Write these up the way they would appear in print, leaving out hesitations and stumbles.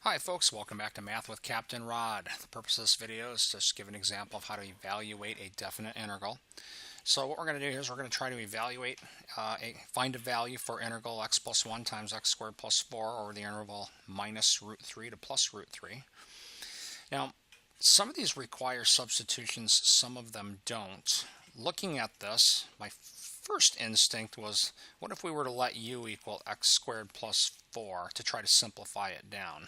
Hi folks, welcome back to Math with Captain Rod. The purpose of this video is to just give an example of how to evaluate a definite integral. So what we're going to do here is we're going to try to evaluate, find a value for integral x plus 1 times x squared plus 4 over the interval minus root 3 to plus root 3. Now, some of these require substitutions, some of them don't. Looking at this, my first instinct was, what if we were to let u equal x squared plus 4 to try to simplify it down?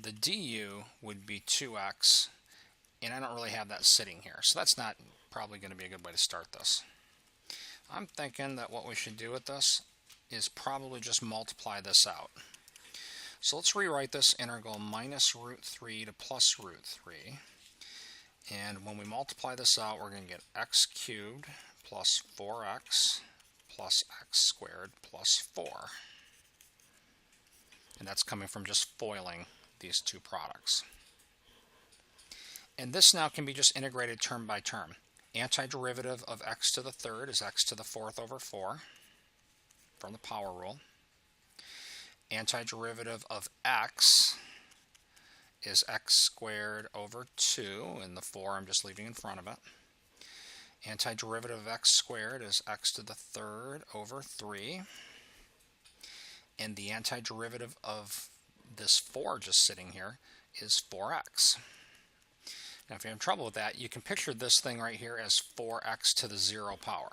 The du would be 2x, and I don't really have that sitting here, so that's not probably going to be a good way to start this. I'm thinking that what we should do with this is probably just multiply this out. So let's rewrite this integral minus root 3 to plus root 3. And when we multiply this out, we're going to get x cubed plus 4x plus x squared plus 4. And that's coming from just foiling these two products. And this now can be just integrated term by term. Antiderivative of x to the third is x to the fourth over 4 from the power rule. Antiderivative of x is x squared over 2, and the 4 I'm just leaving in front of it. Antiderivative of x squared is x to the third over 3. And the antiderivative of this 4 just sitting here is 4x. Now if you're having trouble with that, you can picture this thing right here as 4x to the 0 power.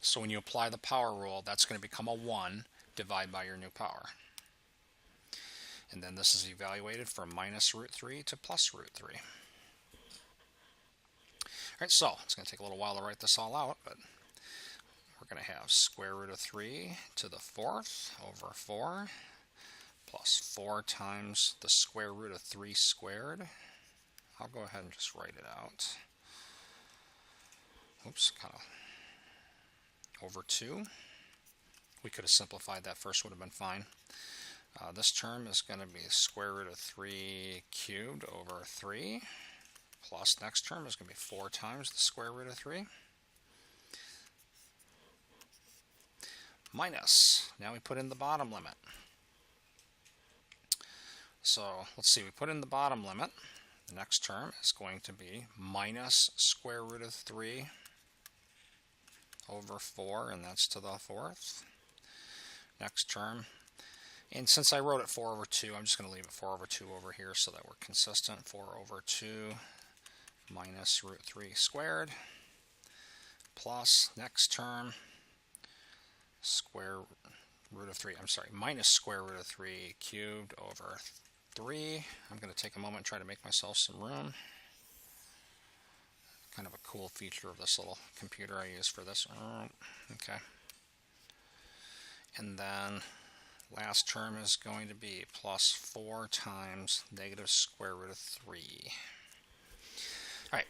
So when you apply the power rule, that's going to become a 1 divided by your new power. And then this is evaluated from minus root 3 to plus root 3. Alright, so it's going to take a little while to write this all out, but we're going to have square root of 3 to the fourth over 4 plus 4 times the square root of 3 squared. I'll go ahead and just write it out. Oops, kind of over 2. We could have simplified that first, would have been fine. This term is going to be square root of 3 cubed over 3 plus next term is going to be 4 times the square root of 3. Minus, now we put in the bottom limit. So let's see, we put in the bottom limit. The next term is going to be minus square root of 3 over 4, and that's to the fourth. Next term, and since I wrote it 4 over 2, I'm just going to leave it 4 over 2 over here so that we're consistent. 4 over 2 minus root 3 squared plus next term minus square root of 3 cubed over 3. I'm going to take a moment and try to make myself some room. Kind of a cool feature of this little computer I use for this. Okay. And then last term is going to be plus 4 times negative square root of 3. Alright,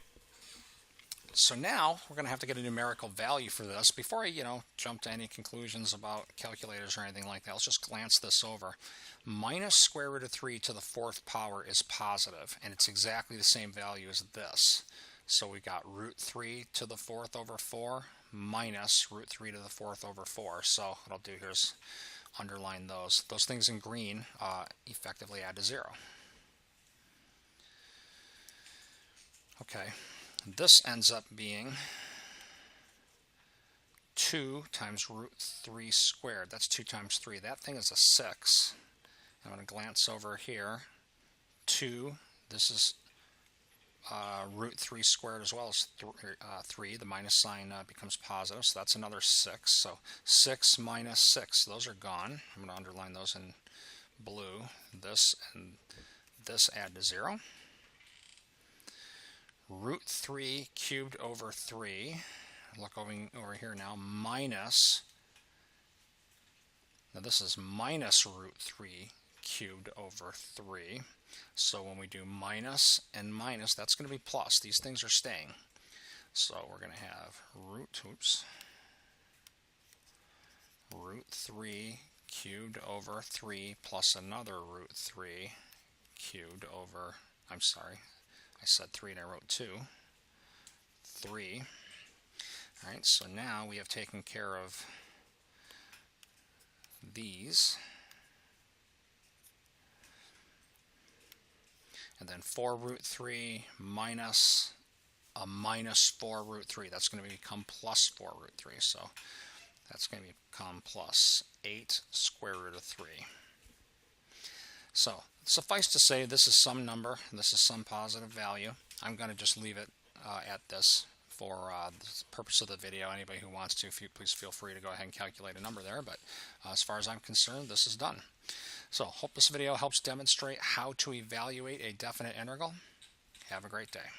so now we're going to have to get a numerical value for this. Before I, jump to any conclusions about calculators or anything like that, let's just glance this over. Minus square root of 3 to the fourth power is positive, and it's exactly the same value as this. So we got root 3 to the fourth over 4 minus root 3 to the fourth over 4. So what I'll do here is underline those. Those things in green effectively add to 0. Okay, this ends up being 2 times root 3 squared. That's 2 times 3. That thing is a 6. I'm going to glance over here. 2, this is root 3 squared as well as 3. The minus sign becomes positive, so that's another 6. So 6 minus 6, those are gone. I'm going to underline those in blue. This and this add to 0. Root 3 cubed over 3. Look over here now. Minus, now this is minus root 3 cubed over 3. So when we do minus and minus, that's going to be plus. These things are staying. So we're going to have root 3 cubed over 3 plus another root 3 cubed over, I'm sorry, I said 3 and I wrote 2. 3. Alright, so now we have taken care of these. and then 4 root 3 minus a minus 4 root 3. That's going to become plus 4 root 3. So that's going to become plus 8 square root of 3. So suffice to say, this is some number. This is some positive value. I'm going to just leave it at this for the purpose of the video. Anybody who wants to, please feel free to go ahead and calculate a number there. But as far as I'm concerned, this is done. So hope this video helps demonstrate how to evaluate a definite integral. Have a great day.